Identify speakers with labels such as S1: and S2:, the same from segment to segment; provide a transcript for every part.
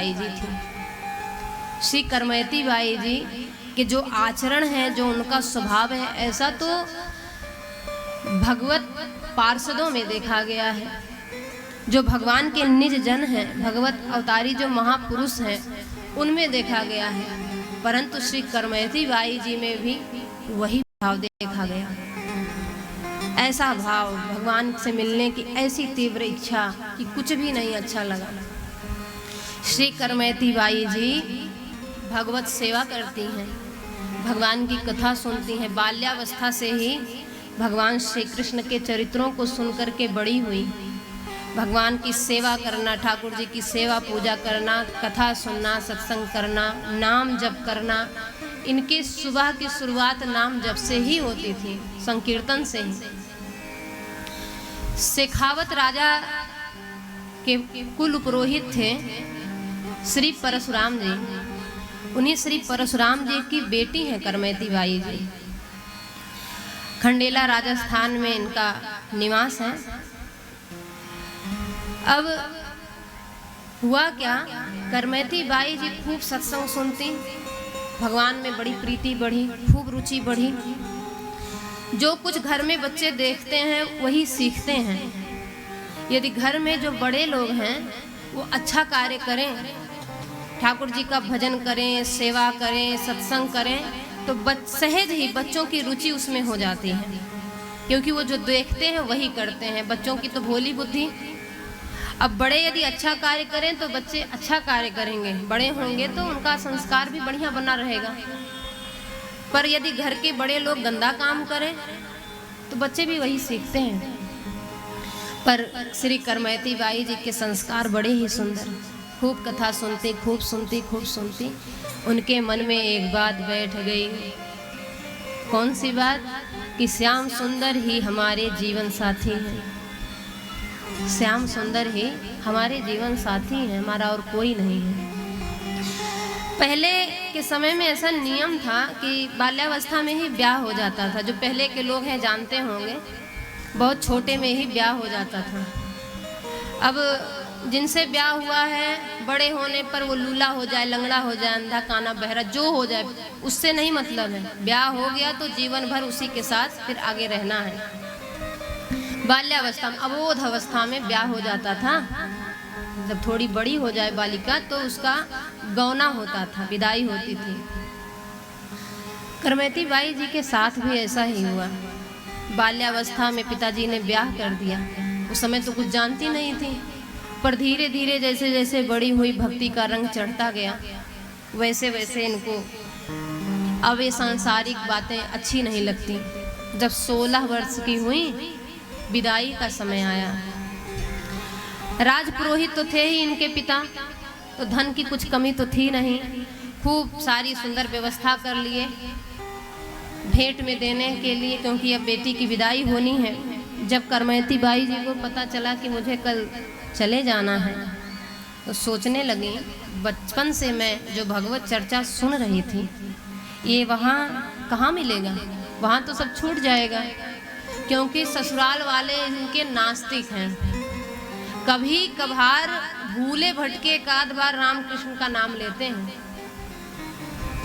S1: By जी थी। Shri करमयती by जी के जो आचरण है, जो उनका स्वभाव है, ऐसा तो भगवत पार्षदों में देखा गया है। जो भगवान के निज जन हैं, भगवत अवतारी जो महापुरुष हैं, उनमें देखा गया है। परंतु श्री करमयती बाई जी में भी वही भाव देखा गया। ऐसा भाव, भगवान से मिलने की ऐसी तीव्र इच्छा कि कुछ भी नहीं अच्छा लगा। श्री करमयती बाई जी भगवत सेवा करती हैं, भगवान की कथा सुनती हैं। बाल्यावस्था से ही भगवान श्री कृष्ण के चरित्रों को सुनकर के बड़ी हुई। भगवान की सेवा करना, ठाकुर जी की सेवा पूजा करना, कथा सुनना, सत्संग करना, नाम जप करना, इनके सुबह की शुरुआत नाम जप से ही होती थी, संकीर्तन से ही। शेखावत राजा के कुल पुरोहित थे श्री परशुराम जी। उन्हीं श्री परशुराम जी की बेटी हैं करमयती बाई जी। खंडेला राजस्थान में इनका निवास है। अब हुआ क्या, करमयती बाई जी खूब सत्संग सुनती, भगवान में बड़ी प्रीति बढ़ी, खूब रुचि बढ़ी। जो कुछ घर में बच्चे देखते हैं वही सीखते हैं। यदि घर में जो बड़े लोग हैं वो अच्छा कार्य करें, ठाकुर जी का भजन करें, सेवा करें, सत्संग करें, तो सहज ही बच्चों की रुचि उसमें हो जाती है, क्योंकि वो जो देखते हैं वही करते हैं। बच्चों की तो भोली बुद्धि। अब बड़े यदि अच्छा कार्य करें तो बच्चे अच्छा कार्य करेंगे, बड़े होंगे तो उनका संस्कार भी बढ़िया बना रहेगा। पर यदि घर के बड़े लोग गंदा काम करें तो बच्चे भी वही सीखते हैं। पर श्री करमयती बाई जी के संस्कार बड़े ही सुंदर। खूब कथा सुनती, खूब सुनती, खूब सुनती। उनके मन में एक बात बैठ गई। कौन सी बात? कि श्याम सुंदर ही हमारे जीवन साथी हैं। श्याम सुंदर ही हमारे जीवन साथी हैं, हमारा और कोई नहीं है। पहले के समय में ऐसा नियम था कि बाल्यावस्था में ही ब्याह हो जाता था। जो पहले के लोग हैं जानते होंगे, बहुत छोटे में ही ब्याह हो जाता था। अब जिनसे ब्याह हुआ है, बड़े होने पर वो लूला हो जाए, लंगड़ा हो जाए, अंधा काना बहरा जो हो जाए, उससे नहीं मतलब है। ब्याह हो गया तो जीवन भर उसी के साथ फिर आगे रहना है। बाल्यावस्था में, अबोध अवस्था में ब्याह हो जाता था। जब थोड़ी बड़ी हो जाए बालिका तो उसका गौना होता था, विदाई होती थी। करमयती बाई जी के साथ भी ऐसा ही हुआ। बाल्यावस्था में पिताजी ने ब्याह कर दिया। उस समय तो कुछ जानती नहीं थी, पर धीरे धीरे जैसे जैसे बड़ी हुई, भक्ति का रंग चढ़ता गया, वैसे वैसे इनको अब ये सांसारिक बातें अच्छी नहीं लगती। जब 16 वर्ष की हुई, विदाई का समय आया। राजपुरोहित तो थे ही इनके पिता, तो धन की कुछ कमी तो थी नहीं। खूब सारी सुंदर व्यवस्था कर लिए भेंट में देने के लिए, क्योंकि अब बेटी की विदाई होनी है। जब करमयती बाई जी को पता चला कि मुझे कल चले जाना है, तो सोचने लगी, बचपन से मैं जो भगवत चर्चा सुन रही थी, ये वहाँ कहाँ मिलेगा? वहाँ तो सब छूट जाएगा, क्योंकि ससुराल वाले इनके नास्तिक हैं। कभी कभार भूले भटके एक आध बार रामकृष्ण का नाम लेते हैं।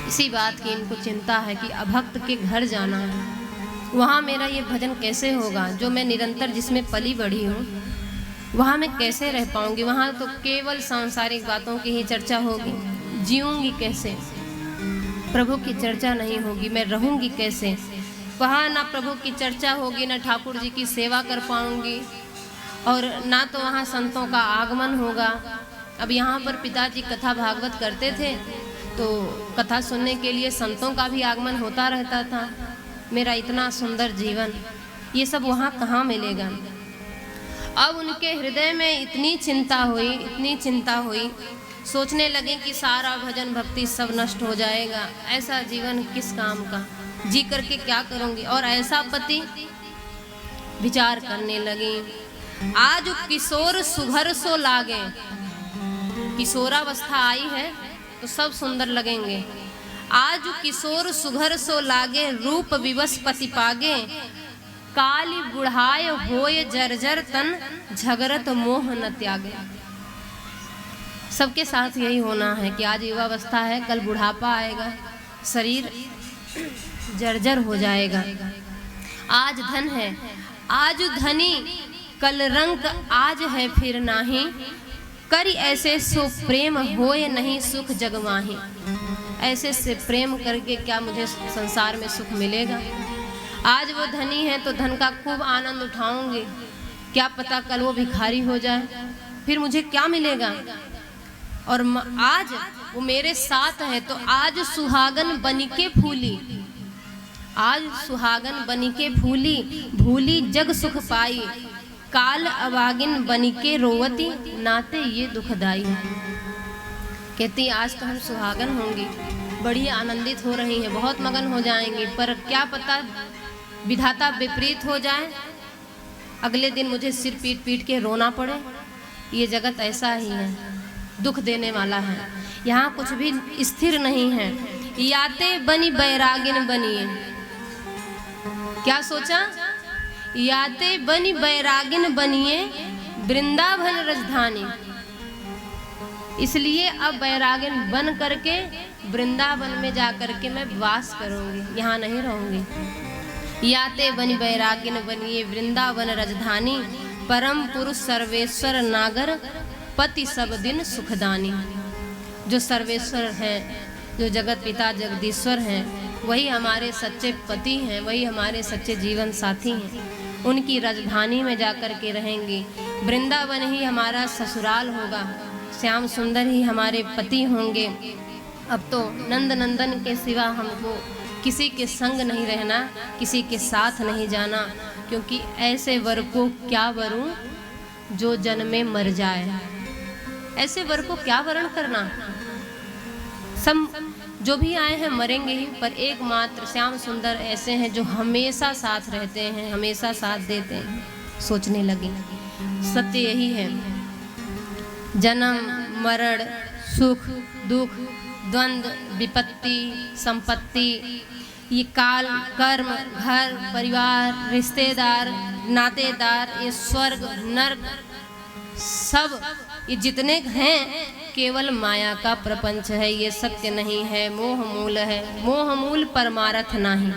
S1: इसी बात की इनको चिंता है कि अभक्त के घर जाना है, वहाँ मेरा ये भजन कैसे होगा? जो मैं निरंतर जिसमें पली बढ़ी हूँ, वहाँ मैं कैसे रह पाऊँगी? वहाँ तो केवल सांसारिक बातों की ही चर्चा होगी। जीऊँगी कैसे? प्रभु की चर्चा नहीं होगी, मैं रहूँगी कैसे? वहाँ ना प्रभु की चर्चा होगी, ना ठाकुर जी की सेवा कर पाऊँगी, और ना तो वहाँ संतों का आगमन होगा। अब यहाँ पर पिताजी कथा भागवत करते थे, तो कथा सुनने के लिए संतों का भी आगमन होता रहता था। मेरा इतना सुंदर जीवन, ये सब वहाँ कहाँ मिलेगा? अब उनके हृदय में इतनी चिंता हुई, इतनी चिंता हुई, सोचने लगे कि सारा भजन भक्ति सब नष्ट हो जाएगा। ऐसा जीवन किस काम का? जी करके क्या करूँगी? और ऐसा पति? विचार करने लगी। आज किशोर सुघर सो लागे। किशोरावस्था आई है तो सब सुंदर लगेंगे। आज किशोर सुघर सो लागे, रूप विवश पति पागे, काली बुढ़ाय होय जर्जर तन, झगरत मोह न त्यागे। सबके साथ यही होना है कि आज युवावस्था है, कल बुढ़ापा आएगा, शरीर जर्जर हो जाएगा। आज धन है, आज धनी, कल रंग आज है फिर नाही, करी ऐसे सो प्रेम होए नहीं सुख जग माही। ऐसे से प्रेम करके क्या मुझे संसार में सुख मिलेगा? आज वो धनी है तो धन का खूब आनंद उठाऊंगी, क्या पता कल वो भिखारी हो जाए, फिर मुझे क्या मिलेगा? और आज वो मेरे साथ है तो आज सुहागन बनिके फूली, आज सुहागन बनिके फूली, भूली जग सुख पाई, काल अभागिन बनिके रोवती, नाते ये दुखदाई। कहती आज तो हम सुहागन होंगी, बड़ी आनंदित हो रही हैं, बहुत मगन हो जाएंगी, पर क्या पता विधाता विपरीत हो जाए, अगले दिन मुझे सिर पीट पीट के रोना पड़े। ये जगत ऐसा ही है, दुख देने वाला है, यहाँ कुछ भी स्थिर नहीं है। याते बनी बैरागिन बनिए, क्या सोचा? याते बनी बैरागिन बनिए, वृंदावन राजधानी। इसलिए अब बैरागिन बन करके वृंदावन में जा करके मैं वास करूंगी, यहाँ नहीं रहूंगी। याते बनी बैरागिन बनिए, वृंदावन राजधानी, परम पुरुष सर्वेश्वर नागर, पति सब दिन सुखदानी। जो सर्वेश्वर हैं, जो जगत पिता जगदीश्वर हैं, वही हमारे सच्चे पति हैं, वही हमारे सच्चे जीवन साथी हैं। उनकी राजधानी में जाकर के रहेंगे, वृंदावन ही हमारा ससुराल होगा, श्याम सुंदर ही हमारे पति होंगे। अब तो नंद नंदन के सिवा हमको किसी के संग नहीं रहना, किसी के साथ नहीं जाना, क्योंकि ऐसे वर को क्या वरूं जो जन्मे मर जाए। ऐसे वर को क्या वरण करना? सब जो भी आए हैं मरेंगे ही, पर एकमात्र श्याम सुंदर ऐसे हैं जो हमेशा साथ रहते हैं, हमेशा साथ देते हैं। सोचने लगी, सत्य यही है, जन्म मरण, सुख दुख, द्वंद्व, विपत्ति, संपत्ति, ये काल, कर्म, घर परिवार, रिश्तेदार, नातेदार, ये स्वर्ग नर्क, सब ये जितने हैं केवल माया का प्रपंच है, ये सत्य नहीं है, मोह मूल है। मोह मूल परमार्थ नहीं।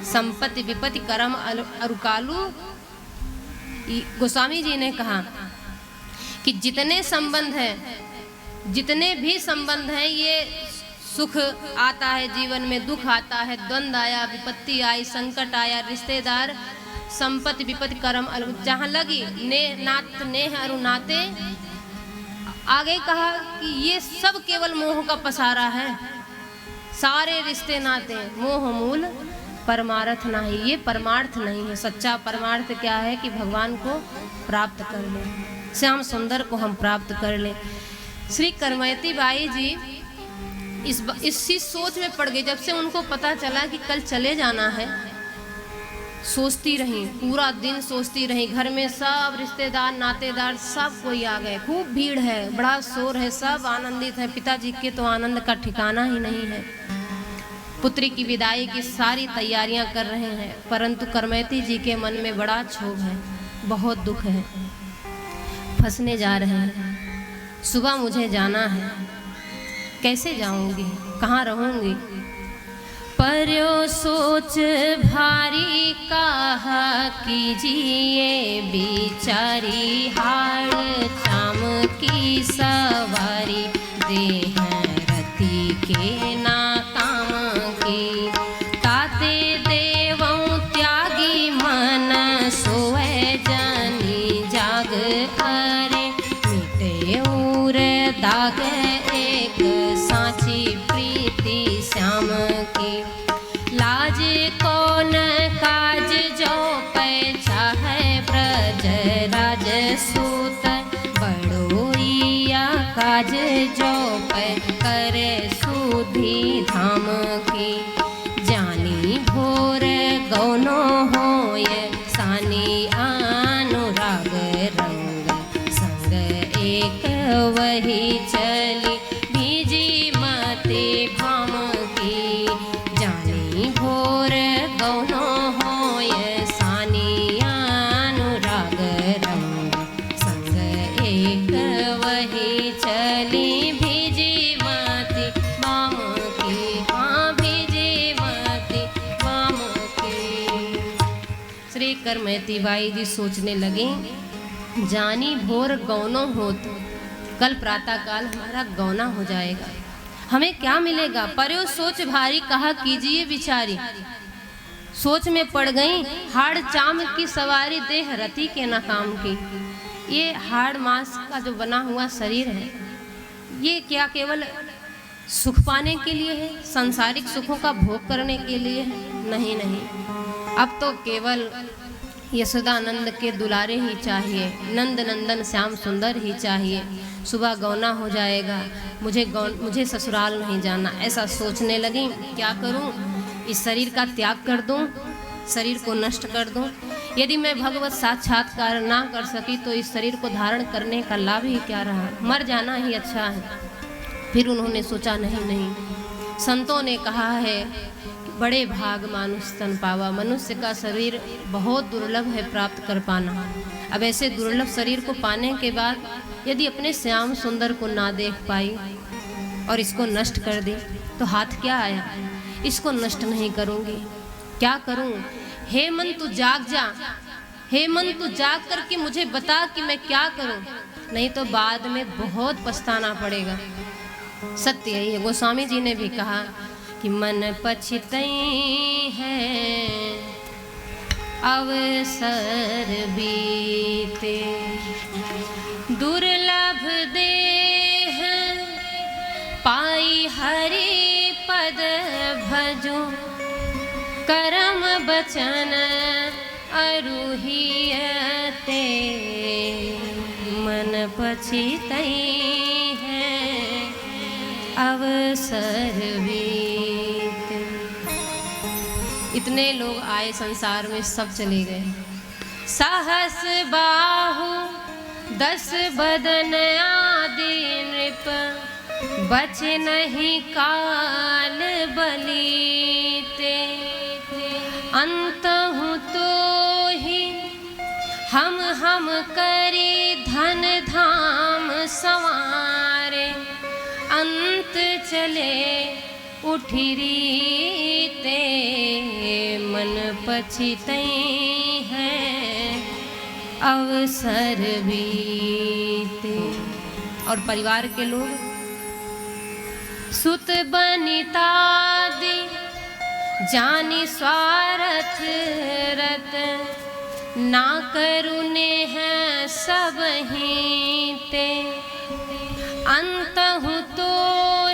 S1: संपत्ति विपत्ति कर्म अरुकालू। गोस्वामी जी ने कहा कि जितने संबंध हैं, जितने भी संबंध हैं, ये सुख आता है जीवन में, दुख आता है, द्वंद्व आया, विपत्ति आई, संकट आया, रिश्तेदार, संपत्ति विपत्ति कर्म जहाँ लगी ने नात नेह अरु नाते। आगे कहा कि ये सब केवल मोह का पसारा है, सारे रिश्ते नाते मोह मूल परमार्थ नहीं। ये परमार्थ नहीं है। सच्चा परमार्थ क्या है कि भगवान को प्राप्त कर ले, श्याम सुंदर को हम प्राप्त कर ले। श्री करमयती बाई जी इसी सोच में पड़ गई। जब से उनको पता चला कि कल चले जाना है, सोचती रही, पूरा दिन सोचती रही। घर में सब रिश्तेदार नातेदार सब कोई आ गए, खूब भीड़ है, बड़ा शोर है, सब आनंदित है। पिताजी के तो आनंद का ठिकाना ही नहीं है। पुत्री की विदाई की सारी तैयारियां कर रहे हैं, परंतु करमयती जी के मन में बड़ा क्षोभ है, बहुत दुख है। फंसने जा रहे हैं। सुबह मुझे जाना है, कैसे जाऊंगी, कहाँ रहूंगी? पर्यो सोच भारी कहा कीजिए, बिचारी हाड़ चाम की सवारी, देह रति के ना काम की। ताते देवों त्यागी मन, सोए जानी जाग करे, मिटे उर दाग एक सांची प्रीति श्याम की। लाज कौन काज जो पैसा है, ब्रज राज सूत बड़ोइया काज जो पै करे सुधी धाम की। जानी भोर गौनो होय, सानी अनुराग रंग, संग एक वही चली, भीजी मते भाम की। जानी भोर गौनो होय, सानी अनुराग रंग, संग एक वही चली। करमैती बाई जी सोचने लगी, जानी भोर गौनो होत, कल प्रातः काल हमारा गौना हो जाएगा, हमें क्या मिलेगा। पर्यो सोच भारी, कहा कीजिए विचारी। सोच में पड़ गई, हाड़ चाम की सवारी, देह रति के न काम की। ये हाड़ मांस का जो बना हुआ शरीर है, ये क्या केवल सुख पाने के लिए है, सांसारिक सुखों का भोग करने के लिए है? नहीं नहीं, अब तो केवल यशोदानंद के दुलारे ही चाहिए, नंद नंदन श्याम सुंदर ही चाहिए। सुबह गौना हो जाएगा, मुझे ससुराल नहीं जाना। ऐसा सोचने लगी, क्या करूं, इस शरीर का त्याग कर दूं, शरीर को नष्ट कर दूं। यदि मैं भगवत साक्षात्कार ना कर सकी तो इस शरीर को धारण करने का लाभ ही क्या रहा, मर जाना ही अच्छा है। फिर उन्होंने सोचा, नहीं, संतों ने कहा है बड़े भाग मानुष तन पावा, मनुष्य का शरीर बहुत दुर्लभ है प्राप्त कर पाना। अब ऐसे दुर्लभ शरीर को पाने के बाद यदि अपने श्याम सुंदर को ना देख पाई और इसको नष्ट कर दी तो हाथ क्या आया, इसको नष्ट नहीं करूंगी, क्या करूं। हे मन तू जाग जा, हे मन तू जाग करके मुझे बता कि मैं क्या करूं, नहीं तो बाद में बहुत पछताना पड़ेगा। सत्य यही है, गोस्वामी जी ने भी कहा कि मन पछतई है अवसर बीते, दुर्लभ देह पाई हरि पद भजो, करम बचन अरुहियते, मन पछतई है अवसर बीते। इतने लोग आए संसार में, सब चले गए। सहस बाहु 10 बदन आदि नृप, बचे नहीं काल बलीते। अंत हूँ तो ही हम करी धन धाम संवारे, अंत चले उठिरी ते, मन पछतई है अवसर बीते। और परिवार के लोग, सुत बनितादि जानी स्वार्थ रत, ना करुने हैं सब ही ते, अंत हूँ तो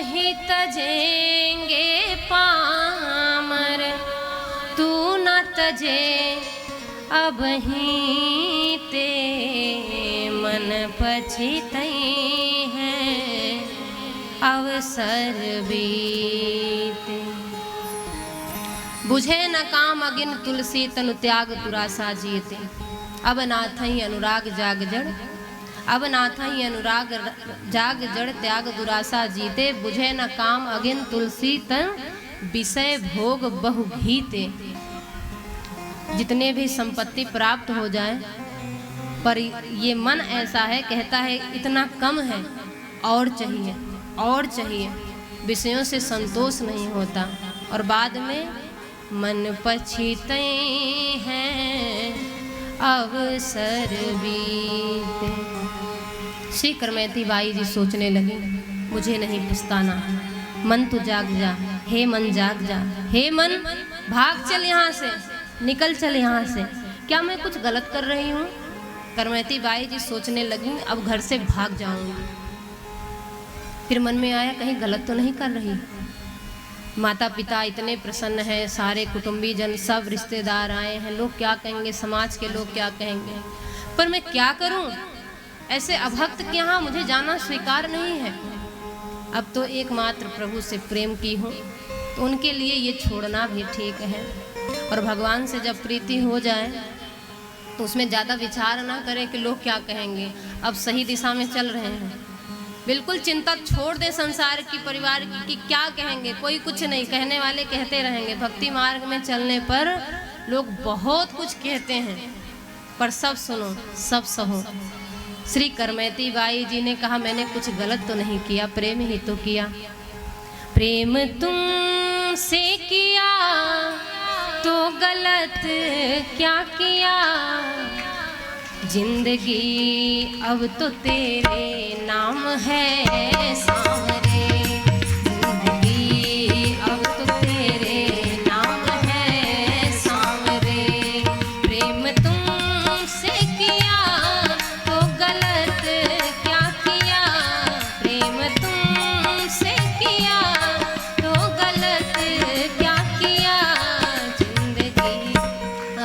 S1: ही तजेंगे पामर, तू न तजे अब ही ते, मन पछतई है अवसर बीते। बुझे न काम अगिन तुलसी, तनु त्याग दुरासा जीते। अब नाथई अनुराग जाग जड़, अब नाथई अनुराग जाग जड़, त्याग दुरासा जीते। बुझे न काम अगिन तुलसी, तन विषय भोग बहु भीते। जितने भी संपत्ति प्राप्त हो जाए, पर ये मन ऐसा है, कहता है इतना कम है, और चाहिए और चाहिए, विषयों से संतोष नहीं होता। और बाद में मन पछतई है अवसर बीते। श्री करमैती बाई जी सोचने लगी, मुझे नहीं पछताना, मन तू जाग जा, हे मन जाग जा, हे मन भाग चल यहाँ से, निकल चल यहाँ से, क्या मैं कुछ गलत कर रही हूँ। करमैती बाई जी सोचने लगी, अब घर से भाग जाऊंगी। फिर मन में आया, कहीं गलत तो नहीं कर रही। माता पिता इतने प्रसन्न हैं, सारे कुटुंबी जन, सब रिश्तेदार आए हैं, लोग क्या कहेंगे, समाज के लोग क्या कहेंगे, पर मैं क्या करूं, ऐसे अभक्त के यहाँ मुझे जाना स्वीकार नहीं है। अब तो एकमात्र प्रभु से प्रेम की हूँ, तो उनके लिए ये छोड़ना भी ठीक है। और भगवान से जब प्रीति हो जाए तो उसमें ज़्यादा विचार ना करें कि लोग क्या कहेंगे। अब सही दिशा में चल रहे हैं, बिल्कुल चिंता छोड़ दे संसार की, परिवार की, कि क्या कहेंगे, कोई कुछ नहीं, कहने वाले कहते रहेंगे। भक्ति मार्ग में चलने पर लोग बहुत कुछ कहते हैं, पर सब सुनो, सब सहो। श्री करमैती बाई जी ने कहा, मैंने कुछ गलत तो नहीं किया, प्रेम ही तो किया। प्रेम तुमसे किया तो गलत क्या किया, जिंदगी अब तो तेरे नाम है सांवरे, जिंदगी अब तो तेरे नाम है सांवरे। प्रेम तुमसे किया तो गलत क्या किया, प्रेम तुमसे किया तो गलत क्या किया, जिंदगी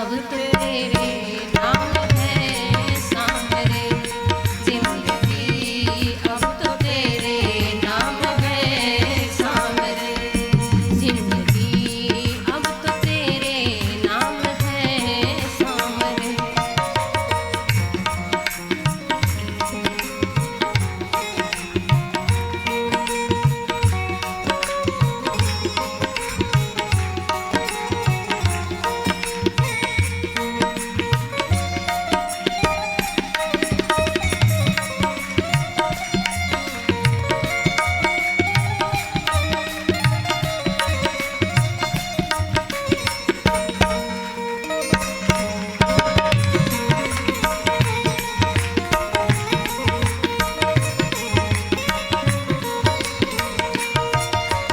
S1: अब तो तेरे नाम है सांवरे, जिंदगी अब तो तेरे नाम है सांवरे, जिंदगी अब तो तेरे नाम है सांवरे।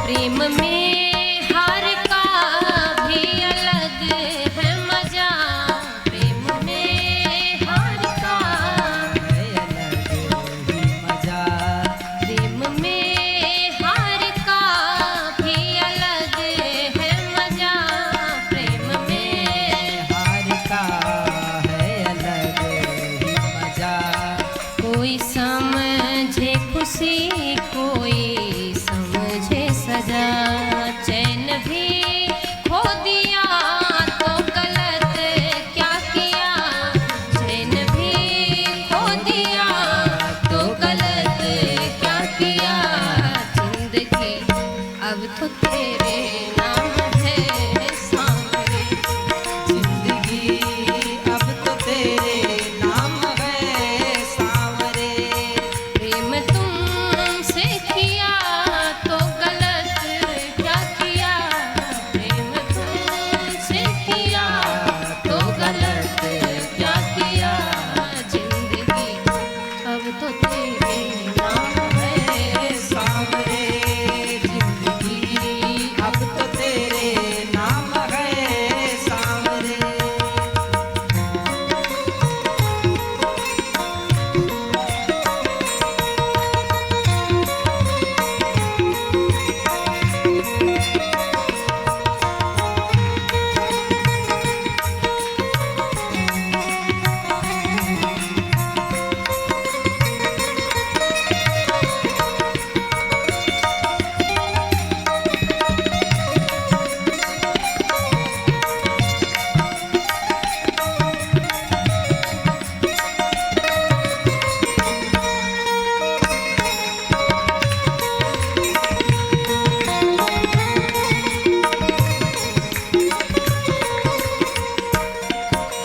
S1: प्रेम में हार का भी अलग है मजा, प्रेम में हार का
S2: है अलग ही मजा,
S1: प्रेम में हार का भी अलग है मजा, प्रेम में
S2: हार का है अलग ही मजा।
S1: कोई समझे खुशी कोई समझे सजा, चैन भी खो दिया तो गलत क्या किया, चैन भी खो दिया तो गलत क्या किया, जिंदगी अब तो तेरे नाम है सांवरे,
S2: जिंदगी अब तो तेरे नाम है सांवरे।
S1: प्रेम तुमसे किया तो गलत क्या किया, प्रेम तुमसे किया तो गलत क्या किया, जिंदगी अब तो तेरे नाम है
S2: सांवरे, जिंदगी अब तो तेरे नाम है सांवरे।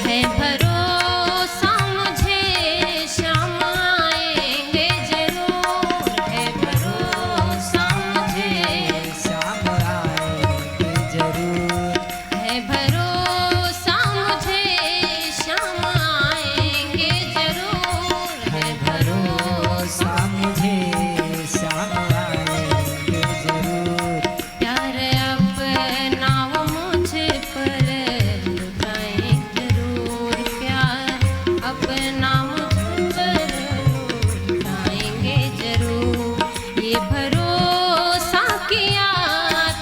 S1: है भरोसा मुझे शाम आएंगे जरूर, है भरोसा मुझे,
S2: शाम आएंगे जरूर,
S1: है भरोसा मुझे शाम आएंगे जरूर, है
S2: भरोसा मुझे शाम आएंगे जरूर।
S1: प्यार अपना वो मुझे पर लुटाए जरूर, प्यार अपना मुझ पर लुटाएंगे जरूर, ये भरोसा किया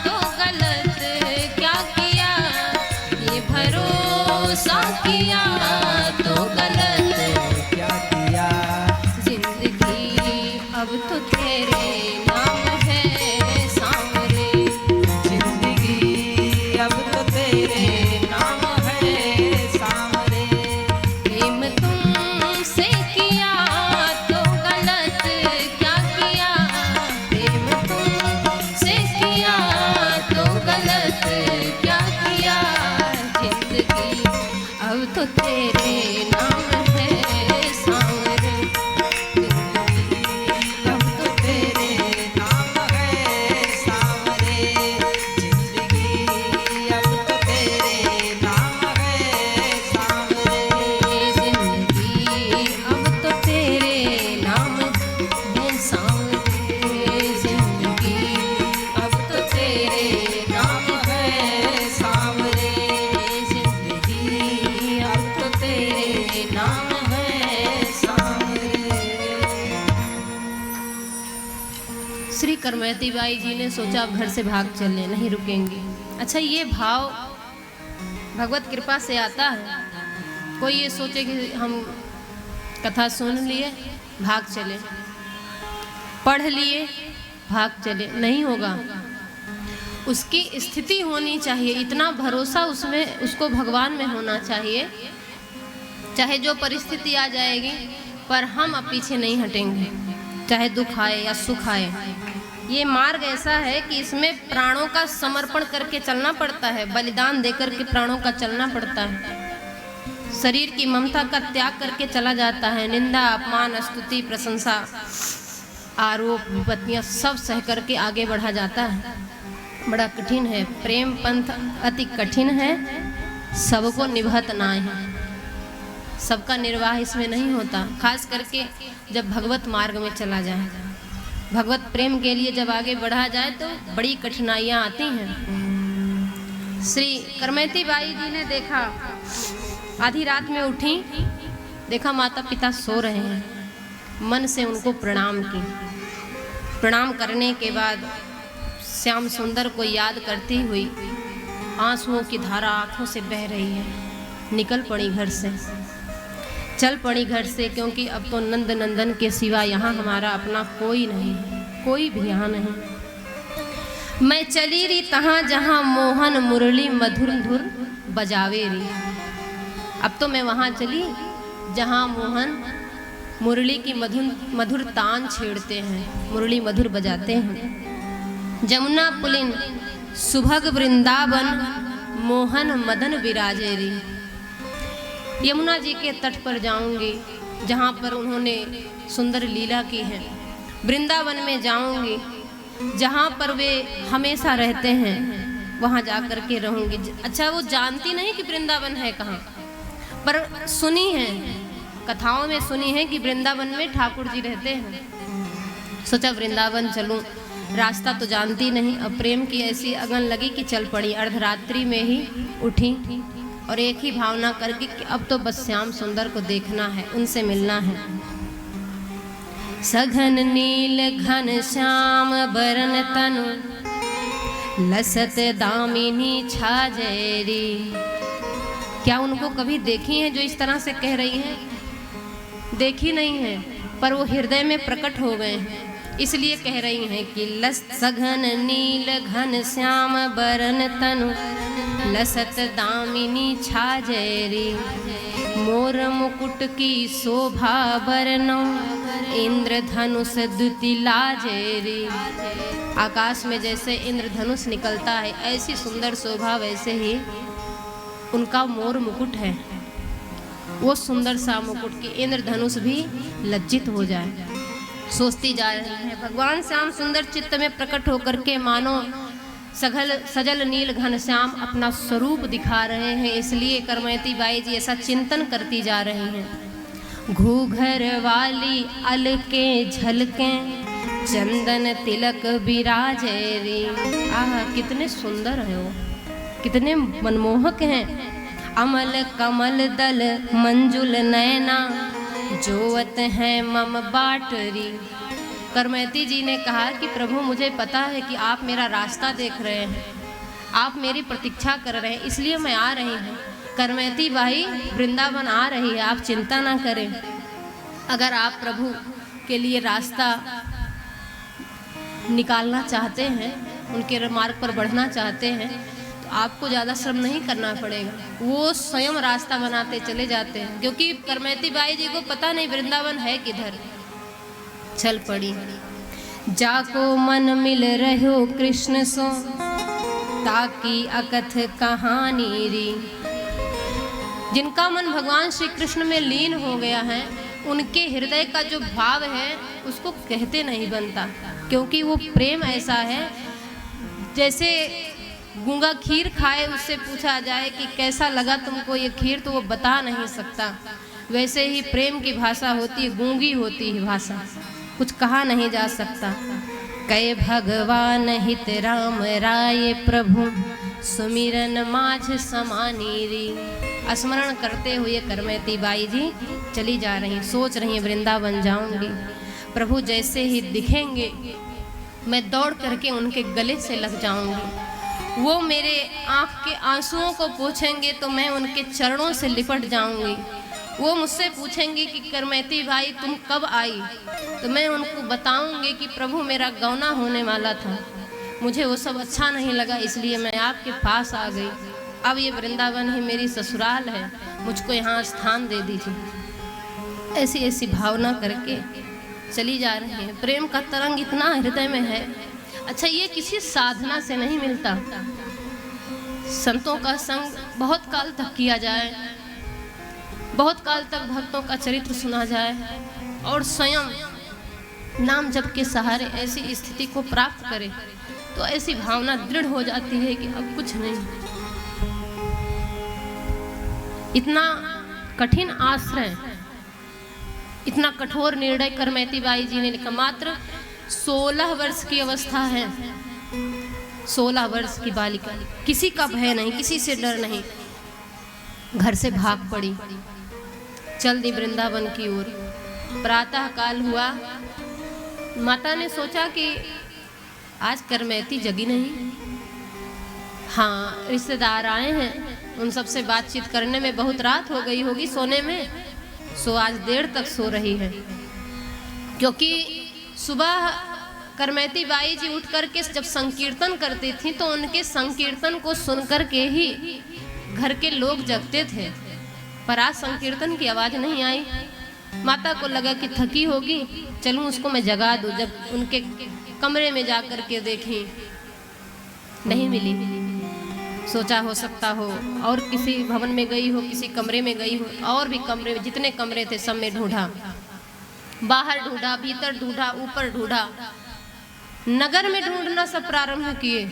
S1: तो गलत क्या किया, ये भरोसा किया तो गलत
S2: क्या किया,
S1: जिंदगी अब तो तेरे नाम है सांवरे,
S2: जिंदगी अब तो तेरे नाम है सांवरे।
S1: प्रेम तुमसे किया तो गलत क्या किया, प्रेम तुमसे किया तो गलत क्या किया, जिंदगी अब तो तेरे नाम है सांवरे, जिंदगी अब तो तेरे
S2: नाम है सांवरे, जिंदगी अब तो तेरे
S1: श्री करमैती बाई जी ने सोचा अब घर से भाग चले, नहीं रुकेंगे। अच्छा, ये भाव भगवत कृपा से आता है। कोई ये सोचे कि हम कथा सुन लिए भाग चले, पढ़ लिए भाग चले, नहीं होगा। उसकी स्थिति होनी चाहिए, इतना भरोसा उसमें, उसको भगवान में होना चाहिए। चाहे जो परिस्थिति आ जाएगी, पर हम अब पीछे नहीं हटेंगे, चाहे दुख आए या सुख आए। ये मार्ग ऐसा है कि इसमें प्राणों का समर्पण करके चलना पड़ता है, बलिदान देकर के प्राणों का चलना पड़ता है। शरीर की ममता का त्याग करके चला जाता है। निंदा, अपमान, स्तुति, प्रशंसा, आरोप, विपत्तियां सब सह करके आगे बढ़ा जाता है। बड़ा कठिन है, प्रेम पंथ अति कठिन है, सबको निभत नाय है। सबका निर्वाह इसमें नहीं होता, खास करके जब भगवत मार्ग में चला जाए, भगवत प्रेम के लिए जब आगे बढ़ा जाए तो बड़ी कठिनाइयाँ आती हैं। श्री करमैती बाई जी ने देखा, आधी रात में उठी, देखा माता पिता सो रहे हैं, मन से उनको प्रणाम की। प्रणाम करने के बाद श्याम सुंदर को याद करती हुई आंसुओं की धारा आंखों से बह रही है, निकल पड़ी घर से, चल पड़ी घर से, क्योंकि अब तो नंद नंदन के सिवा यहाँ हमारा अपना कोई नहीं है, कोई भी यहाँ नहीं। मैं चली रही तहाँ जहाँ मोहन मुरली मधुर धुर बजावे रही। अब तो मैं वहाँ चली जहाँ मोहन मुरली की मधुर तान छेड़ते हैं, मुरली मधुर बजाते हैं। जमुना पुलिन सुभग वृंदावन मोहन मदन विराजे री। यमुना जी के तट पर जाऊंगी जहाँ पर उन्होंने सुंदर लीला की है। वृंदावन में जाऊंगी जहाँ पर वे हमेशा रहते हैं, वहाँ जा कर के रहूंगी। अच्छा, वो जानती नहीं कि वृंदावन है कहाँ, पर सुनी है, कथाओं में सुनी है कि वृंदावन में ठाकुर जी रहते हैं। सोचा वृंदावन चलूं, रास्ता तो जानती नहीं। अब प्रेम की ऐसी अगन लगी कि चल पड़ी। अर्धरात्रि में ही उठी और एक ही भावना करके कि अब तो बस श्याम सुंदर को देखना है, उनसे मिलना है। सघन नील घन श्याम बरन तनु लसत दामिनी छाजेरी। क्या उनको कभी देखी है जो इस तरह से कह रही हैं? देखी नहीं है, पर वो हृदय में प्रकट हो गए हैं, इसलिए कह रही हैं कि लस सघन नील घन श्याम बरन तनु लसत दामिनी छाजेरी। मोर मुकुट की शोभा बरनो इंद्रधनुष द्युति लाजेरी। आकाश में जैसे इंद्रधनुष निकलता है, ऐसी सुंदर शोभा वैसे ही उनका मोर मुकुट है। वो सुंदर सा मुकुट की इंद्रधनुष भी लज्जित हो जाए। सोचती जा रही है, भगवान श्याम सुंदर चित्त में प्रकट होकर के मानो सजल नील घन श्याम अपना स्वरूप दिखा रहे हैं, इसलिए करमैती बाई जी ऐसा चिंतन करती जा रही हैं। घूघर वाली अलके झलके चंदन तिलक विराजे रे। आह, कितने सुंदर है वो, कितने मनमोहक हैं। अमल कमल दल मंजुल नैना जोवत है मम बाटरी। करमैती जी ने कहा कि प्रभु, मुझे पता है कि आप मेरा रास्ता देख रहे हैं, आप मेरी प्रतीक्षा कर रहे हैं, इसलिए मैं आ रही हूँ। करमैती बाई वृंदावन आ रही है, आप चिंता ना करें। अगर आप प्रभु के लिए रास्ता निकालना चाहते हैं, उनके मार्ग पर बढ़ना चाहते हैं, तो आपको ज़्यादा श्रम नहीं करना पड़ेगा। वो स्वयं रास्ता बनाते चले जाते हैं, क्योंकि करमैती बाई जी को पता नहीं वृंदावन है किधर। चल पड़ी। जाको मन मिल रहो कृष्ण सो ताकि अकथ कहानी री। जिनका मन भगवान श्री कृष्ण में लीन हो गया है, उनके हृदय का जो भाव है उसको कहते नहीं बनता, क्योंकि वो प्रेम ऐसा है जैसे गूंगा खीर खाए, उससे पूछा जाए कि कैसा लगा तुमको ये खीर, तो वो बता नहीं सकता। वैसे ही प्रेम की भाषा होती है, गूंगी होती है भाषा, कुछ कहा नहीं जा सकता। कहे भगवान हित राम राय प्रभु सुमिरन माझ समानी री। स्मरण करते हुए करमैती बाई जी चली जा रही, सोच रही वृंदावन जाऊंगी। प्रभु जैसे ही दिखेंगे मैं दौड़ करके उनके गले से लग जाऊंगी। वो मेरे आँख के आंसुओं को पोंछेंगे तो मैं उनके चरणों से लिपट जाऊंगी। वो मुझसे पूछेंगे कि करमैती भाई तुम कब आई, तो मैं उनको बताऊंगी कि प्रभु मेरा गौना होने वाला था, मुझे वो सब अच्छा नहीं लगा, इसलिए मैं आपके पास आ गई। अब ये वृंदावन ही मेरी ससुराल है, मुझको यहाँ स्थान दे दीजिए। ऐसी ऐसी भावना करके चली जा रही है। प्रेम का तरंग इतना हृदय में है। अच्छा, ये किसी साधना से नहीं मिलता। संतों का संग बहुत काल तक किया जाए, बहुत काल तक भक्तों का चरित्र सुना जाए और स्वयं नाम जप के सहारे ऐसी स्थिति को प्राप्त करे, तो ऐसी भावना दृढ़ हो जाती है कि अब कुछ नहीं। इतना कठिन आश्रय, इतना कठोर निर्णय करमैती बाई जी ने लिखा। मात्र 16 वर्ष की अवस्था है, 16 वर्ष की बालिका, किसी का भय नहीं, किसी से डर नहीं, घर से भाग पड़ी, चल दी वृंदावन की ओर। प्रातः काल हुआ, माता ने सोचा कि आज करमैती जगी नहीं, हाँ रिश्तेदार आए हैं, उन सबसे बातचीत करने में बहुत रात हो गई होगी सोने में, सो आज देर तक सो रही है। क्योंकि सुबह करमैती बाई जी उठ करके जब संकीर्तन करती थी तो उनके संकीर्तन को सुन करके ही घर के लोग जगते थे, पर आज संकीर्तन की आवाज़ नहीं आई। माता को लगा कि थकी होगी, चलूँ उसको मैं जगा दूँ। जब उनके कमरे में जा कर के देखी, नहीं मिली। सोचा हो सकता हो और किसी भवन में गई हो, किसी कमरे में गई हो, और भी कमरे, जितने कमरे थे सब में ढूंढा, बाहर ढूंढा, भीतर ढूंढा, ऊपर ढूंढा, नगर में ढूंढना सब प्रारंभ किए।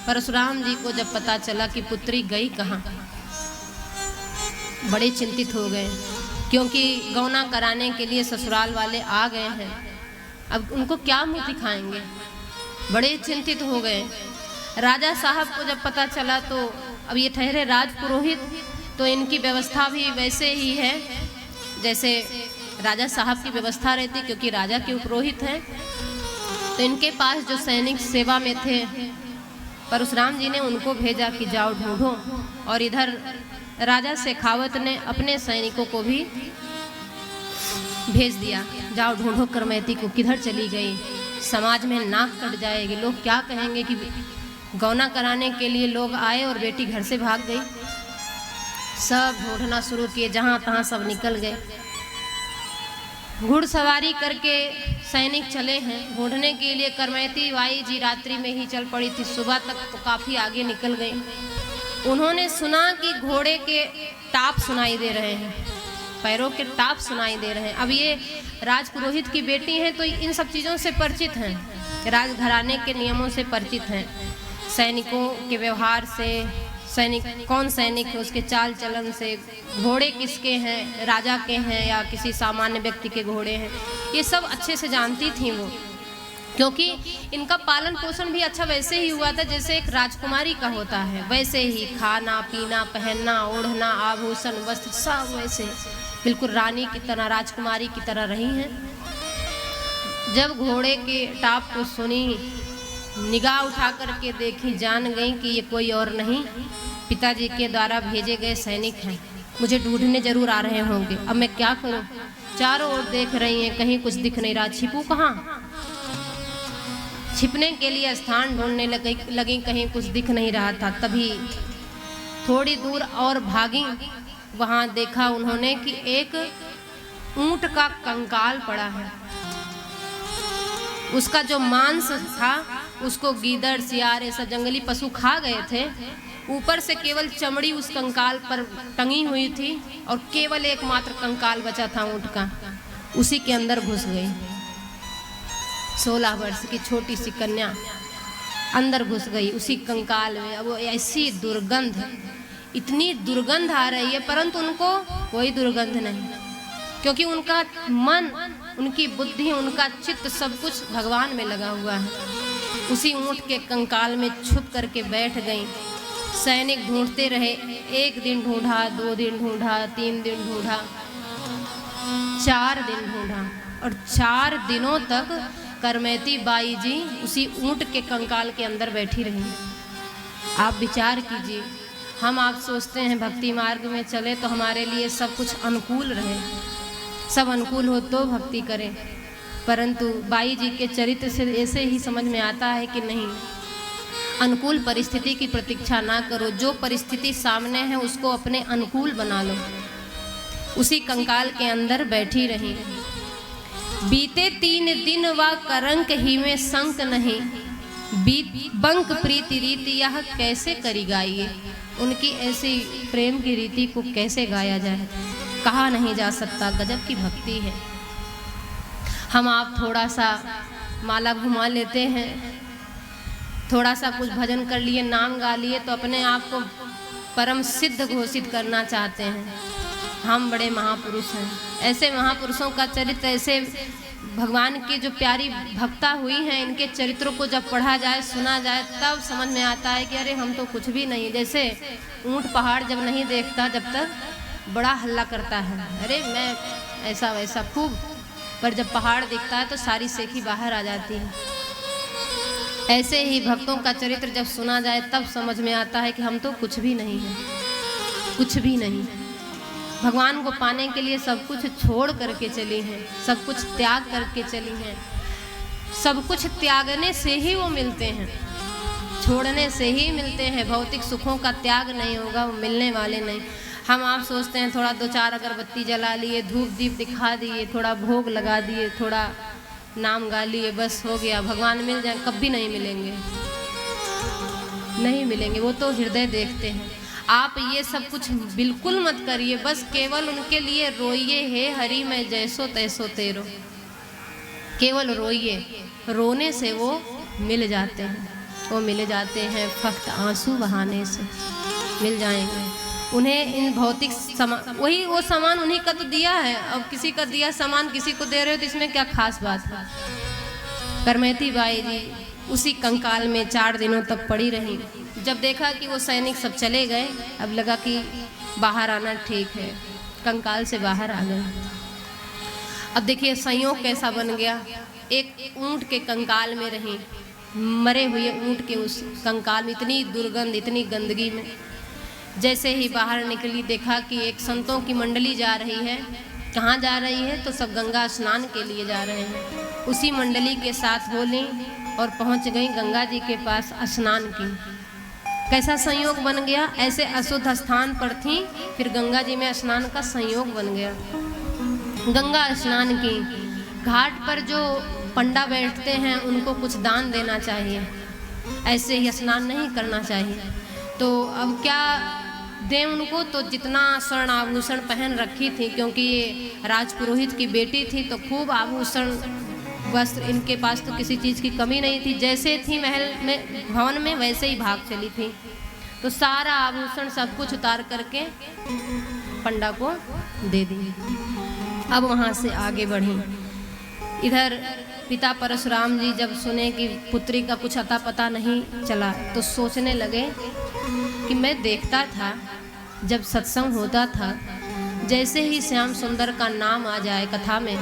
S1: परशुराम जी को जब पता चला कि पुत्री गई कहाँ, बड़े चिंतित हो गए, क्योंकि गौना कराने के लिए ससुराल वाले आ गए हैं, अब उनको क्या मुँह दिखाएंगे। बड़े चिंतित हो गए। राजा साहब को जब पता चला तो अब ये ठहरे राजपुरोहित, तो इनकी व्यवस्था भी वैसे ही है जैसे राजा साहब की व्यवस्था रहती, क्योंकि राजा के पुरोहित हैं। तो इनके पास जो सैनिक सेवा में थे, परशुराम जी ने उनको भेजा कि जाओ ढूंढो, और इधर राजा शेखावत ने अपने सैनिकों को भी भेज दिया, जाओ ढूंढो करमैती को, किधर चली गई, समाज में नाक कट जाएगी, लोग क्या कहेंगे कि गौना कराने के लिए लोग आए और बेटी घर से भाग गई। सब ढूंढना शुरू किए, जहाँ तहाँ सब निकल गए। घुड़सवारी करके सैनिक चले हैं ढूंढने के लिए। करमैती बाई जी रात्रि में ही चल पड़ी थी, सुबह तक तो काफ़ी आगे निकल गई। उन्होंने सुना कि घोड़े के टाप सुनाई दे रहे हैं, पैरों के टाप सुनाई दे रहे हैं। अब ये राजपुरोहित की बेटी हैं तो इन सब चीज़ों से परिचित हैं, राजघराने के नियमों से परिचित हैं, सैनिकों के व्यवहार से, सैनिक कौन सैनिक है उसके चाल चलन से, घोड़े किसके हैं, राजा के हैं या किसी सामान्य व्यक्ति के घोड़े हैं, ये सब अच्छे से जानती थी वो। क्योंकि इनका पालन पोषण भी अच्छा वैसे ही हुआ था जैसे एक राजकुमारी का होता है, वैसे ही खाना पीना, पहनना ओढ़ना, आभूषण वस्त्र सब वैसे बिल्कुल रानी की तरह, राजकुमारी की तरह रही हैं। जब घोड़े के टाप को सुनी, निगाह उठा करके देखी, जान गई कि ये कोई और नहीं, पिताजी के द्वारा भेजे गए सैनिक हैं, मुझे ढूंढने जरूर आ रहे होंगे। अब मैं क्या करूं? चारों ओर देख रही हैं, कहीं कुछ दिख नहीं रहा, छिपूं कहाँ? छिपने के लिए स्थान ढूंढने लगी, कहीं कुछ दिख नहीं रहा था। तभी थोड़ी दूर और भागी, वहां देखा उन्होंने कि एक ऊंट का कंकाल पड़ा है। उसका जो मांस था उसको गीदड़, सियार, ऐसा जंगली पशु खा गए थे। ऊपर से केवल चमड़ी उस कंकाल पर टंगी हुई थी और केवल एकमात्र कंकाल बचा था ऊंट का, उसी के अंदर घुस गई। 16 वर्ष की छोटी सी कन्या अंदर घुस गई उसी कंकाल में। अब ऐसी दुर्गंध, इतनी दुर्गंध आ रही है, परंतु उनको कोई दुर्गंध नहीं, क्योंकि उनका मन, उनकी बुद्धि, उनका चित्त सब कुछ भगवान में लगा हुआ है। उसी ऊंट के कंकाल में छुप करके बैठ गई। सैनिक ढूंढते रहे, एक दिन ढूंढा, 2 दिन ढूंढा, 3 दिन ढूंढा, 4 दिन ढूंढा, और 4 दिनों तक करमैती बाई जी उसी ऊंट के कंकाल के अंदर बैठी रही। आप विचार कीजिए, हम आप सोचते हैं भक्ति मार्ग में चले तो हमारे लिए सब कुछ अनुकूल रहे, सब अनुकूल हो तो भक्ति करें, परंतु बाई जी के चरित्र से ऐसे ही समझ में आता है कि नहीं, अनुकूल परिस्थिति की प्रतीक्षा ना करो, जो परिस्थिति सामने है उसको अपने अनुकूल बना लो। उसी कंकाल के अंदर बैठी रही। बीते 3 दिन व करंक ही में संक नहीं, बीत बंक प्रीति रीति यह कैसे करी गाइए। उनकी ऐसी प्रेम की रीति को कैसे गाया जाए, कहा नहीं जा सकता, गजब की भक्ति है। हम आप थोड़ा सा माला घुमा लेते हैं, थोड़ा सा कुछ भजन कर लिए, नाम गा लिए तो अपने आप को परम सिद्ध घोषित करना चाहते हैं, हम बड़े महापुरुष हैं। ऐसे महापुरुषों का चरित्र, ऐसे भगवान की जो प्यारी भक्ता हुई हैं, इनके चरित्रों को जब पढ़ा जाए, सुना जाए, तब समझ में आता है कि अरे हम तो कुछ भी नहीं। जैसे ऊंट पहाड़ जब नहीं देखता जब तक बड़ा हल्ला करता है, अरे मैं ऐसा वैसा खूब, पर जब पहाड़ दिखता है तो सारी सेखी बाहर आ जाती है। ऐसे ही भक्तों का चरित्र जब सुना जाए तब समझ में आता है कि हम तो कुछ भी नहीं हैं, कुछ भी नहीं। भगवान को पाने के लिए सब कुछ छोड़ करके चली हैं, सब कुछ त्याग करके चली हैं। सब कुछ त्यागने से ही वो मिलते हैं, छोड़ने से ही मिलते हैं। भौतिक सुखों का त्याग नहीं होगा, वो मिलने वाले नहीं। हम आप सोचते हैं थोड़ा 2-4 अगरबत्ती जला लिए, धूप दीप दिखा दिए, थोड़ा भोग लगा दिए, थोड़ा नाम गा लिए, बस हो गया, भगवान मिल जाए। कभी नहीं मिलेंगे, नहीं मिलेंगे, वो तो हृदय देखते हैं। आप ये सब कुछ बिल्कुल मत करिए, बस केवल उनके लिए रोइए, हे हरि मैं जैसो तैसो तेरो। केवल रोइए, रोने से वो मिल जाते हैं, वो मिल जाते हैं, फक्त आंसू बहाने से मिल जाएंगे। उन्हें इन भौतिक सामान, वही वो सामान उन्हीं का तो दिया है, अब किसी का दिया सामान किसी को दे रहे हो तो इसमें क्या खास बात है। करमैती बाई जी उसी कंकाल में 4 दिनों तक पड़ी रही। जब देखा कि वो सैनिक सब चले गए, अब लगा कि बाहर आना ठीक है, कंकाल से बाहर आ गए। अब देखिए संयोग कैसा बन गया, एक ऊंट के कंकाल में रही, मरे हुए ऊंट के उस कंकाल में, इतनी दुर्गंध, इतनी गंदगी में। जैसे ही बाहर निकली देखा कि एक संतों की मंडली जा रही है। कहाँ जा रही है, तो सब गंगा स्नान के लिए जा रहे हैं। उसी मंडली के साथ बोली और पहुँच गई गंगा जी के पास स्नान की। कैसा संयोग बन गया, ऐसे अशुद्ध स्थान पर थी, फिर गंगा जी में स्नान का संयोग बन गया। गंगा स्नान की, घाट पर जो पंडा बैठते हैं उनको कुछ दान देना चाहिए, ऐसे ही स्नान नहीं करना चाहिए। तो अब क्या दें उनको, तो जितना स्वर्ण आभूषण पहन रखी थी, क्योंकि ये राजपुरोहित की बेटी थी, तो खूब आभूषण वस्त्र, इनके पास तो किसी चीज़ की कमी नहीं थी। जैसे थी महल में, भवन में, वैसे ही भाग चली थी। तो सारा आभूषण सब कुछ उतार करके पंडा को दे दी। अब वहाँ से आगे बढ़ी। इधर पिता परशुराम जी जब सुने कि पुत्री का कुछ अता पता नहीं चला, तो सोचने लगे कि मैं देखता था जब सत्संग होता था, जैसे ही श्याम सुंदर का नाम आ जाए कथा में,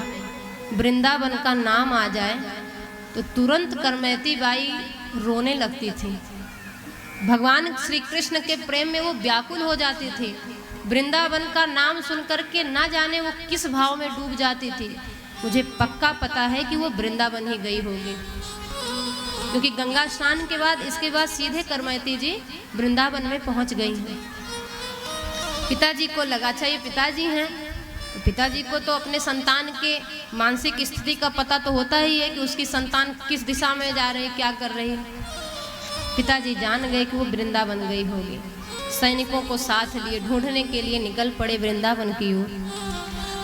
S1: वृंदावन का नाम आ जाए, तो तुरंत करमैती बाई रोने लगती थी। भगवान श्री कृष्ण के प्रेम में वो व्याकुल हो जाती थी। वृंदावन का नाम सुनकर के ना जाने वो किस भाव में डूब जाती थी। मुझे पक्का पता है कि वो वृंदावन ही गई होगी, क्योंकि गंगा स्नान के बाद, इसके बाद सीधे करमैती जी वृंदावन में पहुंच गई हैं। पिताजी को लगा अच्छा ये पिताजी हैं, तो पिताजी को तो अपने संतान के मानसिक स्थिति का पता तो होता ही है कि उसकी संतान किस दिशा में जा रही, क्या कर रही है। पिताजी जान गए कि वो वृंदावन गई होगी। सैनिकों को साथ लिए ढूंढने के लिए निकल पड़े वृंदावन की ओर।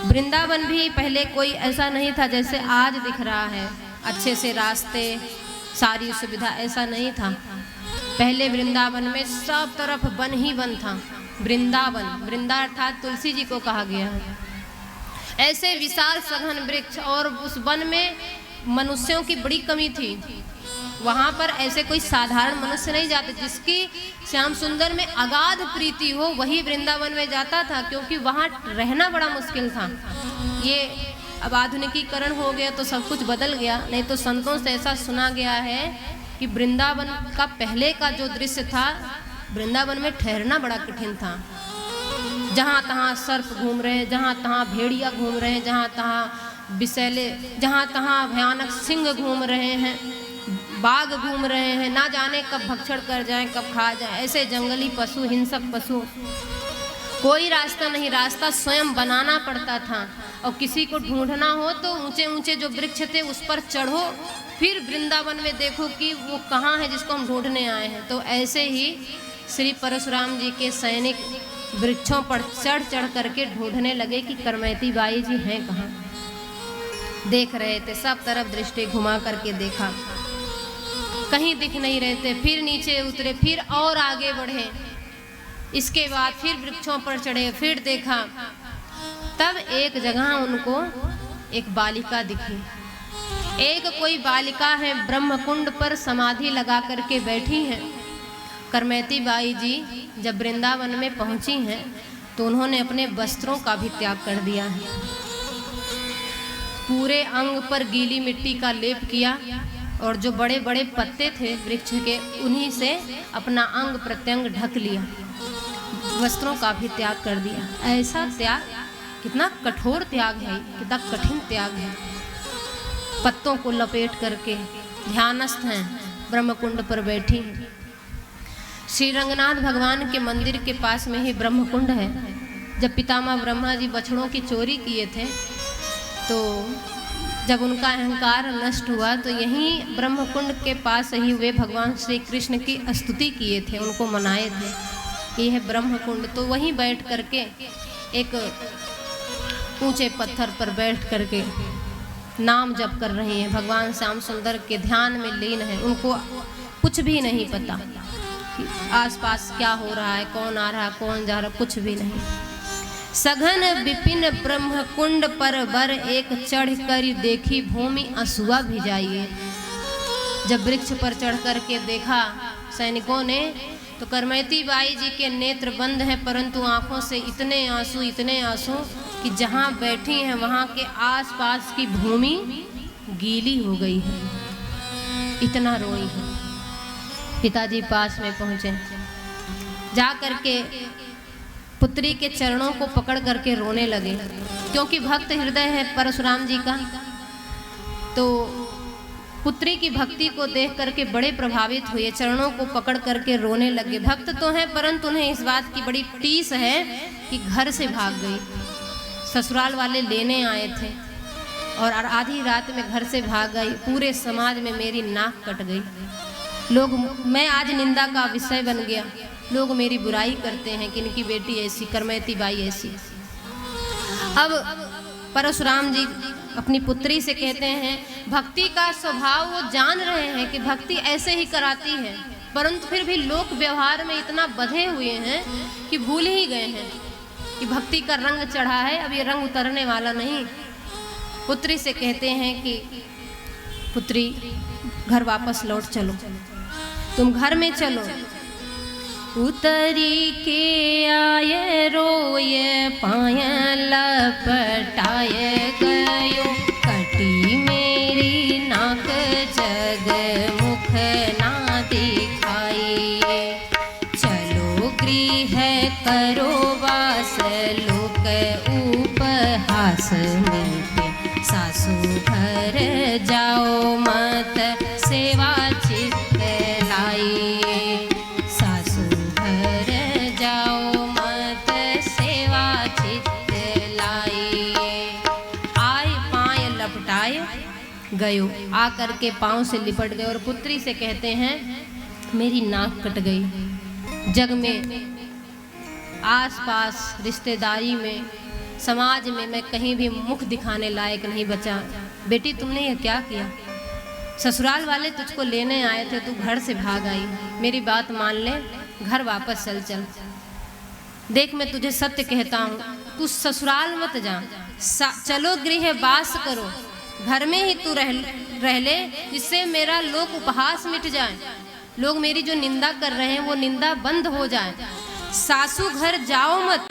S1: वृंदावन भी पहले कोई ऐसा नहीं था जैसे आज दिख रहा है, अच्छे से रास्ते, सारी सुविधा, ऐसा नहीं था। पहले वृंदावन में सब तरफ वन ही वन था। वृंदावन, वृंदा अर्थात तुलसी जी को कहा गया है। ऐसे विशाल सघन वृक्ष, और उस वन में मनुष्यों की बड़ी कमी थी। वहाँ पर ऐसे कोई साधारण मनुष्य नहीं जाते, जिसकी श्याम सुंदर में अगाध प्रीति हो वही वृंदावन में जाता था, क्योंकि वहाँ रहना बड़ा मुश्किल था। ये अब आधुनिकीकरण हो गया तो सब कुछ बदल गया, नहीं तो संतों से ऐसा सुना गया है कि वृंदावन का पहले का जो दृश्य था, वृंदावन में ठहरना बड़ा कठिन था। जहाँ तहाँ सर्प घूम रहे हैं, जहाँ तहाँ भेड़िया घूम रहे हैं, जहाँ तहाँ विषैले, जहाँ तहाँ भयानक सिंह घूम रहे हैं, बाघ घूम रहे हैं, ना जाने कब भक्षण कर जाएं, कब खा जाएं। ऐसे जंगली पशु, हिंसक पशु, कोई रास्ता नहीं, रास्ता स्वयं बनाना पड़ता था। और किसी को ढूंढना हो तो ऊंचे ऊंचे जो वृक्ष थे उस पर चढ़ो, फिर वृंदावन में देखो कि वो कहाँ है जिसको हम ढूंढने आए हैं। तो ऐसे ही श्री परशुराम जी के सैनिक वृक्षों पर चढ़ चढ़ करके ढूंढने लगे कि करमैती बाई जी हैं कहाँ। देख रहे थे, सब तरफ दृष्टि घुमा करके देखा, कहीं दिख नहीं रहे थे। फिर नीचे उतरे, फिर और आगे बढ़े, इसके बाद फिर वृक्षों पर चढ़े, फिर देखा। तब एक जगह उनको एक बालिका दिखी। एक कोई बालिका है, ब्रह्मकुंड पर समाधि लगा करके बैठी हैं। करमैती बाई जी जब वृंदावन में पहुंची हैं तो उन्होंने अपने वस्त्रों का भी त्याग कर दिया है। पूरे अंग पर गीली मिट्टी का लेप किया और जो बड़े बड़े पत्ते थे वृक्ष के, उन्हीं से अपना अंग प्रत्यंग ढक लिया, वस्त्रों का भी त्याग कर दिया। ऐसा त्याग, कितना कठोर त्याग है, कितना कठिन त्याग है। पत्तों को लपेट करके ध्यानस्थ हैं, ब्रह्मकुंड पर बैठी हैं। श्री रंगनाथ भगवान के मंदिर के पास में ही ब्रह्मकुंड है। जब पितामह ब्रह्मा जी बछड़ों की चोरी किए थे तो जब उनका अहंकार नष्ट हुआ तो यहीं ब्रह्मकुंड के पास ही वे भगवान श्री कृष्ण की स्तुति किए थे, उनको मनाए थे। ये है ब्रह्मकुंड। तो वहीं बैठ करके एक ऊंचे पत्थर पर बैठ करके नाम जप कर रही हैं, भगवान श्याम सुंदर के ध्यान में लीन है। उनको कुछ भी नहीं पता कि आसपास क्या हो रहा है, कौन आ रहा है, कौन जा रहा, कुछ भी नहीं। सघन विपिन ब्रह्मकुंड पर बर एक चढ़ कर देखी भूमि असुआ भिजाइए। जब वृक्ष पर चढ़ करके देखा सैनिकों ने तो करमैती बाई जी के नेत्र बंद हैं, परंतु आंखों से इतने आंसू कि जहाँ बैठी हैं वहाँ के आसपास की भूमि गीली हो गई है, इतना रोई है। पिताजी पास में पहुँचे, जा करके पुत्री के चरणों को पकड़ करके रोने लगे, क्योंकि भक्त हृदय है परशुराम जी का। तो पुत्री की भक्ति को देख करके बड़े प्रभावित हुए, चरणों को पकड़ करके रोने लगे। भक्त तो हैं परंतु उन्हें इस बात की बड़ी टीस है कि घर से भाग गई। ससुराल वाले लेने आए थे और आधी रात में घर से भाग गई। पूरे समाज में मेरी नाक कट गई, लोग, मैं आज निंदा का विषय बन गया। लोग मेरी बुराई करते हैं कि इनकी बेटी ऐसी, करमैती बाई ऐसी। अब परशुराम जी अपनी पुत्री से कहते हैं, भक्ति का स्वभाव वो जान रहे हैं कि भक्ति ऐसे ही कराती है, परंतु फिर भी लोक व्यवहार में इतना बंधे हुए हैं कि भूल ही गए हैं कि भक्ति का रंग चढ़ा है, अब ये रंग उतरने वाला नहीं। पुत्री से कहते हैं कि पुत्री घर वापस लौट चलो, तुम घर में चलो। उतरी के आए रोये पाए लपटाए गयो, कटी मेरी नाक जग मुख ना दिखाई। चलो गृह करो वास लोक उपहास में, सासू घर जाओ मत सेवा चित्त लाई। गयो, आ करके पाँव से लिपट गए और पुत्री से कहते हैं, मेरी नाक कट गई। जग में, आसपास, रिश्तेदारी में, समाज में मैं कहीं भी मुख दिखाने लायक नहीं बचा। बेटी तुमने ये क्या किया? ससुराल वाले तुझको लेने आए थे, तू घर से भाग आई। मेरी बात मान ले, घर वापस चल। देख मैं तुझे सत्य कहता हूँ, तू ससुराल मत जा, चलो गृह वास करो, घर में ही तू रह ले, जिससे मेरा लोक उपहास मिट जाए। लोग मेरी जो निंदा कर रहे हैं वो निंदा बंद हो जाए। सासू घर जाओ मत,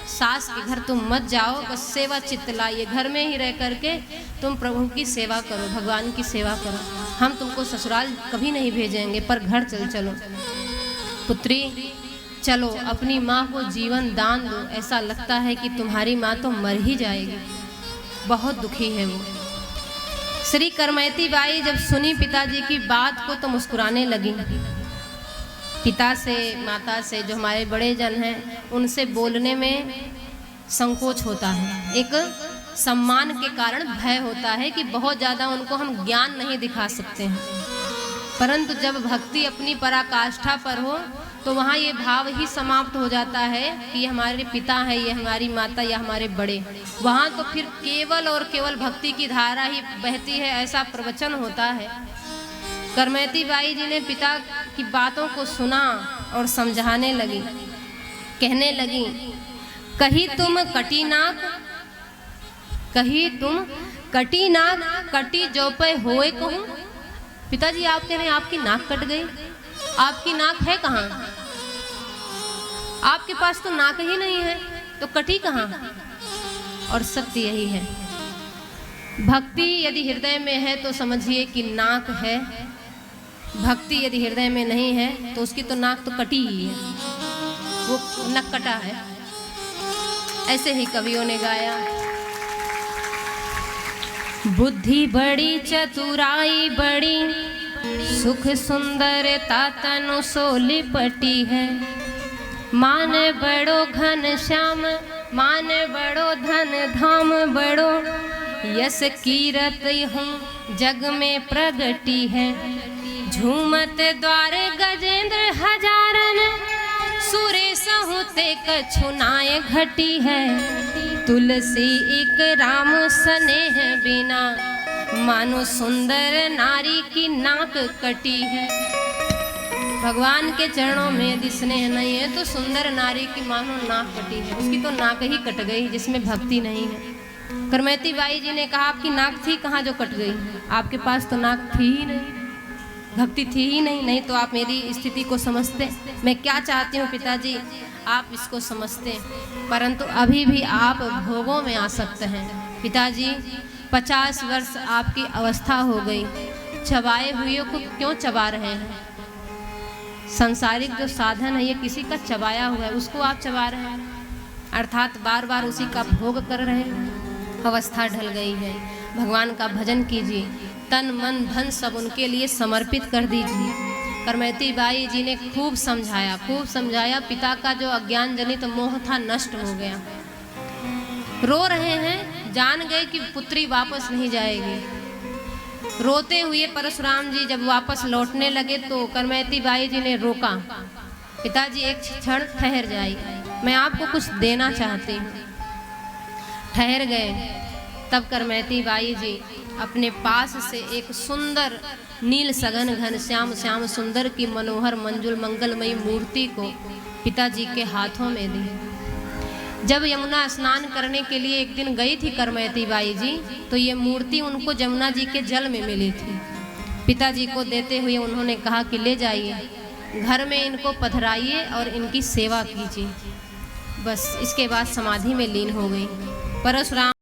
S1: सास के घर तुम मत जाओ, बस सेवा चित्त लाइए, घर में ही रह करके तुम प्रभु की सेवा करो, भगवान की सेवा करो। हम तुमको ससुराल कभी नहीं भेजेंगे, पर घर चलो। पुत्री चलो, अपनी माँ को जीवन दान दो, ऐसा लगता है कि तुम्हारी माँ तो मर ही जाएगी, बहुत दुखी है वो। श्री करमैती बाई जब सुनी पिताजी की बात को तो मुस्कुराने लगी। पिता से, माता से, जो हमारे बड़े जन हैं, उनसे बोलने में संकोच होता है, एक सम्मान के कारण भय होता है कि बहुत ज़्यादा उनको हम ज्ञान नहीं दिखा सकते हैं। परंतु जब भक्ति अपनी पराकाष्ठा पर हो तो वहाँ ये भाव ही समाप्त हो जाता है कि ये हमारे पिता है, ये हमारी माता या हमारे बड़े। वहाँ तो फिर केवल और केवल भक्ति की धारा ही बहती है, ऐसा प्रवचन होता है। करमैती बाई जी ने पिता की बातों को सुना और समझाने लगी, कहने लगी, कही तुम कटी नाक, कही तुम कटी नाक, कटी जो पे होए कहूँ। पिताजी आप कह रहे हैं आपकी नाक कट गई, आपकी नाक है कहाँ? आपके पास तो नाक ही नहीं है, तो कटी कहाँ? और सत्य यही है, भक्ति यदि हृदय में है तो समझिए कि नाक है, भक्ति यदि हृदय में नहीं है तो उसकी तो नाक तो कटी ही है, वो नक कटा है। ऐसे ही कवियों ने गाया, बुद्धि बड़ी चतुराई बड़ी, सुख सुंदरता तनु सो लिपटी है। मान बड़ो घन श्याम, मान बड़ो धन धाम बड़ो, यस कीरत हूँ जग में प्रगटी है। झूमत द्वार गजेंद्र हजारन, सुरेश हुते कछुनाए घटी है। तुलसी एक राम स्नेह बिना, मानो सुंदर नारी की नाक कटी है। भगवान के चरणों में यदि स्नेह नहीं है तो सुंदर नारी की मानो नाक कटी है, उसकी तो नाक ही कट गई जिसमें भक्ति नहीं है। करमैती बाई जी ने कहा आपकी नाक थी कहाँ जो कट गई? आपके पास तो नाक थी ही नहीं, भक्ति थी ही नहीं, नहीं तो आप मेरी स्थिति को समझते। मैं क्या चाहती हूँ पिताजी, आप इसको समझते, परंतु अभी भी आप भोगों में आसक्त हैं। पिताजी 50 वर्ष आपकी अवस्था हो गई, चबाए हुए को क्यों चबा रहे हैं? सांसारिक जो साधन है ये किसी का चबाया हुआ है, उसको आप चबा रहे हैं, अर्थात बार बार उसी का भोग कर रहे हैं। अवस्था ढल गई है, भगवान का भजन कीजिए, तन मन धन सब उनके लिए समर्पित कर दीजिए। करमैती बाई जी ने खूब समझाया, पिता का जो अज्ञान जनित मोह था नष्ट हो गया। रो रहे हैं, जान गए कि पुत्री वापस नहीं जाएगी। रोते हुए परशुराम जी जब वापस लौटने लगे तो करमैती बाई जी ने रोका, पिताजी एक क्षण ठहर जाइए, मैं आपको कुछ देना चाहती हूँ। ठहर गए, तब करमैती बाई जी अपने पास से एक सुंदर नील सघन घन श्याम श्याम सुंदर की मनोहर मंजुल मंगलमयी मूर्ति को पिताजी के हाथों में दी। जब यमुना स्नान करने के लिए एक दिन गई थी करमैती बाई जी, तो ये मूर्ति उनको जमुना जी के जल में मिली थी। पिताजी को देते हुए उन्होंने कहा कि ले जाइए, घर में इनको पधराइए और इनकी सेवा कीजिए। बस इसके बाद समाधि में लीन हो गई। परशुराम